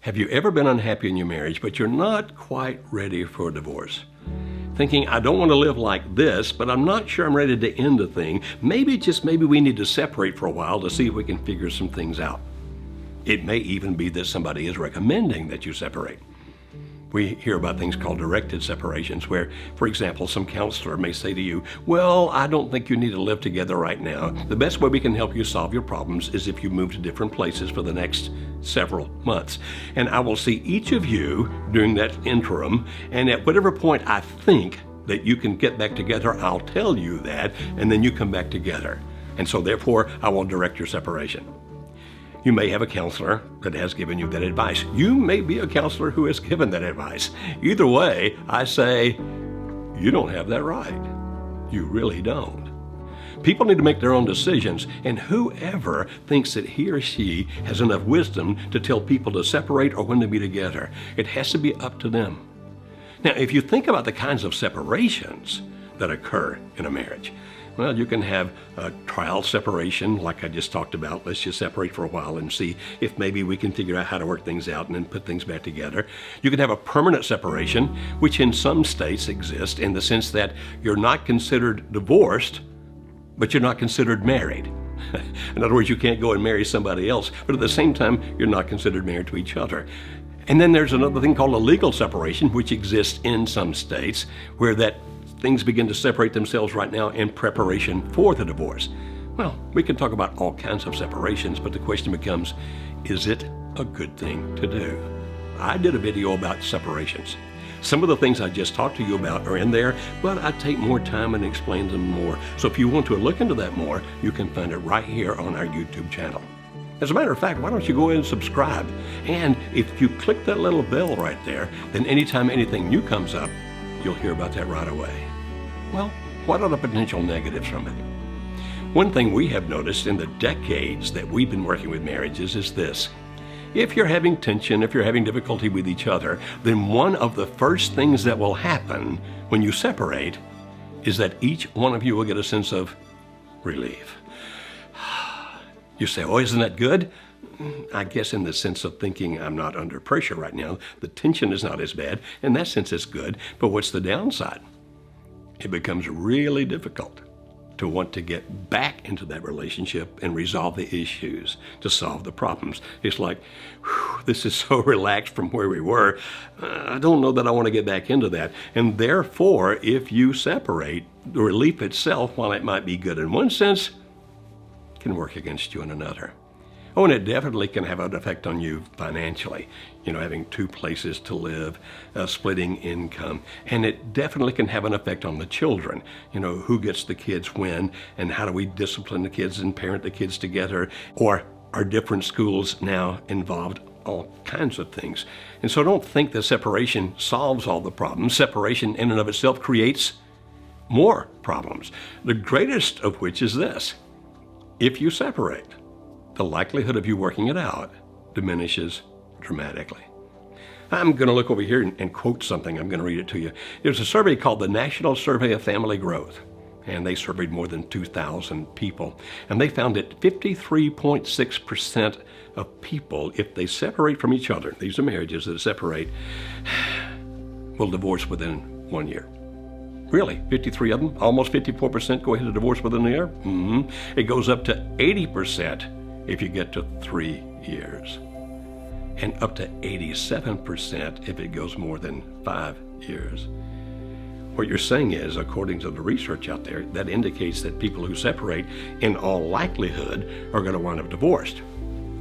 Have you ever been unhappy in your marriage, but you're not quite ready for a divorce? Thinking, I don't want to live like this, but I'm not sure I'm ready to end the thing. Maybe we need to separate for a while to see if we can figure some things out. It may even be that somebody is recommending that you separate. We hear about things called directed separations where, for example, some counselor may say to you, well, I don't think you need to live together right now. The best way we can help you solve your problems is if you move to different places for the next several months. And I will see each of you during that interim, and at whatever point I think that you can get back together, I'll tell you that, and then you come back together. And so therefore, I will direct your separation. You may have a counselor that has given you that advice. You may be a counselor who has given that advice. Either way, I say, you don't have that right. You really don't. People need to make their own decisions, and whoever thinks that he or she has enough wisdom to tell people to separate or when to be together, it has to be up to them. Now, if you think about the kinds of separations that occur in a marriage, well, you can have a trial separation like I just talked about. Let's just separate for a while and see if maybe we can figure out how to work things out and then put things back together. You can have a permanent separation, which in some states exists in the sense that you're not considered divorced, but you're not considered married. In other words, you can't go and marry somebody else, but at the same time, you're not considered married to each other. And then there's another thing called a legal separation, which exists in some states where that things begin to separate themselves right now in preparation for the divorce. Well, we can talk about all kinds of separations, but the question becomes, is it a good thing to do? I did a video about separations. Some of the things I just talked to you about are in there, but I take more time and explain them more. So if you want to look into that more, you can find it right here on our YouTube channel. As a matter of fact, why don't you go ahead and subscribe? And if you click that little bell right there, then anytime anything new comes up, you'll hear about that right away. Well, what are the potential negatives from it? One thing we have noticed in the decades that we've been working with marriages is this. If you're having tension, if you're having difficulty with each other, then one of the first things that will happen when you separate is that each one of you will get a sense of relief. You say, oh, isn't that good? I guess in the sense of thinking I'm not under pressure right now, the tension is not as bad. In that sense, it's good. But what's the downside? It becomes really difficult to want to get back into that relationship and resolve the issues, to solve the problems. It's like, whew, this is so relaxed from where we were. I don't know that I want to get back into that. And therefore, if you separate, the relief itself, while it might be good in one sense, can work against you in another. Oh, and it definitely can have an effect on you financially, having two places to live, splitting income. And it definitely can have an effect on the children. Who gets the kids when, and how do we discipline the kids and parent the kids together? Or are different schools now involved? All kinds of things. And so don't think that separation solves all the problems. Separation in and of itself creates more problems. The greatest of which is this. If you separate, the likelihood of you working it out diminishes dramatically. I'm going to look over here and quote something. I'm going to read it to you. There's a survey called the National Survey of Family Growth, and they surveyed more than 2,000 people. And they found that 53.6% of people, if they separate from each other, these are marriages that separate, will divorce within 1 year. Really, 53 of them, almost 54% go ahead to divorce within a year. It goes up to 80% if you get to 3 years, and up to 87% if it goes more than 5 years. What you're saying is, according to the research out there, that indicates that people who separate, in all likelihood, are going to wind up divorced.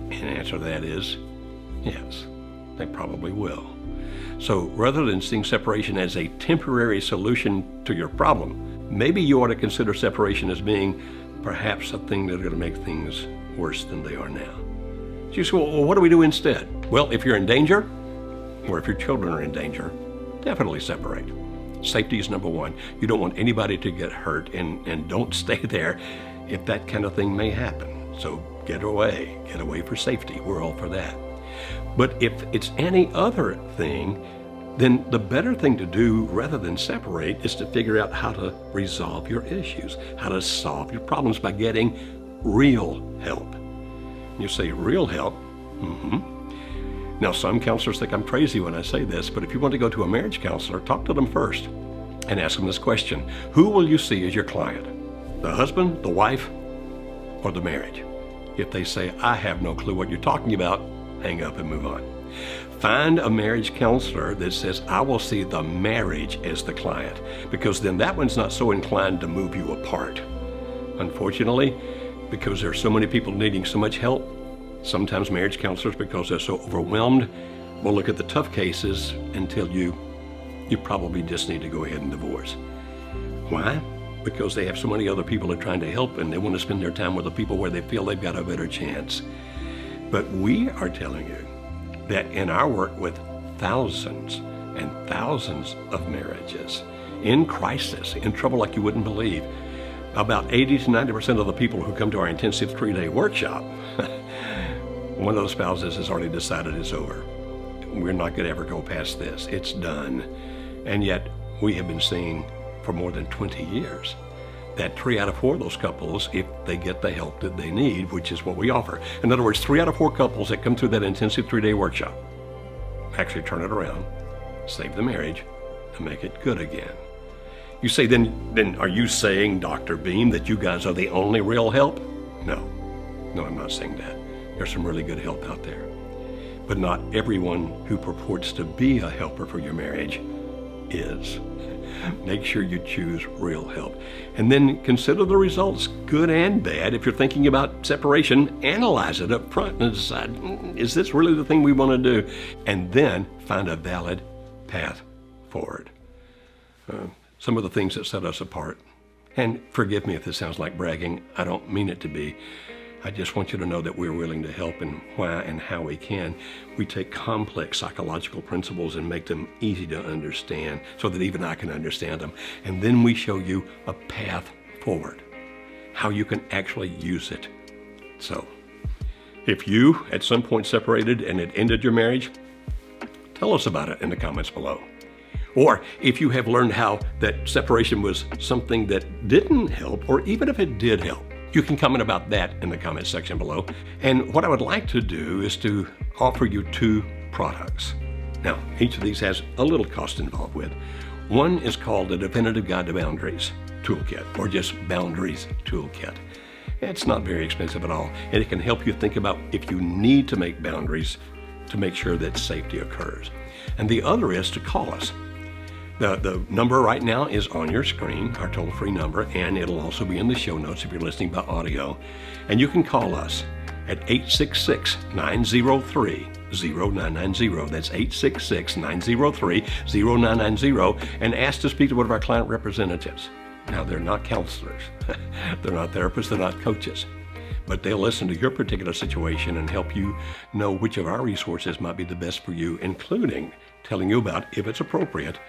And the answer to that is, yes, they probably will. So rather than seeing separation as a temporary solution to your problem, maybe you ought to consider separation as being perhaps a thing that's going to make things worse than they are now. So you say, well, what do we do instead? Well, if you're in danger, or if your children are in danger, definitely separate. Safety is number one. You don't want anybody to get hurt, and don't stay there if that kind of thing may happen. So get away for safety. We're all for that. But if it's any other thing, then the better thing to do rather than separate is to figure out how to resolve your issues, how to solve your problems by getting real help. You say real help? Now, some counselors think I'm crazy when I say this, but if you want to go to a marriage counselor, talk to them first and ask them this question. Who will you see as your client? The husband, the wife, or the marriage? If they say, I have no clue what you're talking about, hang up and move on. Find a marriage counselor that says, I will see the marriage as the client, because then that one's not so inclined to move you apart. Unfortunately, because there are so many people needing so much help, sometimes marriage counselors, because they're so overwhelmed, will look at the tough cases and tell you, you probably just need to go ahead and divorce. Why? Because they have so many other people they're trying to help, and they want to spend their time with the people where they feel they've got a better chance. But we are telling you that in our work with thousands and thousands of marriages in crisis, in trouble like you wouldn't believe, about 80 to 90% of the people who come to our intensive 3-day workshop, one of the spouses has already decided it's over. We're not going to ever go past this. It's done. And yet we have been seeing for more than 20 years that 3 out of 4 of those couples, if they get the help that they need, which is what we offer. In other words, 3 out of 4 couples that come through that intensive 3-day workshop actually turn it around, save the marriage, and make it good again. You say, then are you saying, Dr. Beam, that you guys are the only real help? No, I'm not saying that. There's some really good help out there. But not everyone who purports to be a helper for your marriage is. Make sure you choose real help. And then consider the results, good and bad. If you're thinking about separation, analyze it up front and decide, is this really the thing we want to do? And then find a valid path forward. Some of the things that set us apart, and forgive me if this sounds like bragging, I don't mean it to be. I just want you to know that we're willing to help, and why and how we can. We take complex psychological principles and make them easy to understand so that even I can understand them. And then we show you a path forward, how you can actually use it. So if you at some point separated and it ended your marriage, tell us about it in the comments below. Or if you have learned how that separation was something that didn't help, or even if it did help, you can comment about that in the comment section below. And what I would like to do is to offer you 2 products. Now, each of these has a little cost involved with. One is called the Definitive Guide to Boundaries Toolkit, or just Boundaries Toolkit. It's not very expensive at all, and it can help you think about if you need to make boundaries to make sure that safety occurs. And the other is to call us. The number right now is on your screen, our toll-free number, and it'll also be in the show notes if you're listening by audio. And you can call us at 866-903-0990. That's 866-903-0990, and ask to speak to one of our client representatives. Now, they're not counselors. They're not therapists. They're not coaches. But they'll listen to your particular situation and help you know which of our resources might be the best for you, including telling you about, if it's appropriate,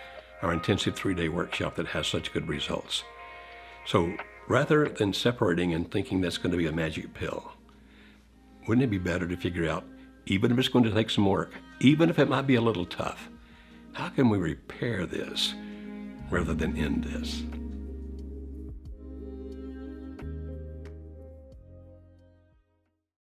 our intensive 3-day workshop that has such good results. So rather than separating and thinking that's going to be a magic pill, wouldn't it be better to figure out, even if it's going to take some work, even if it might be a little tough, how can we repair this rather than end this?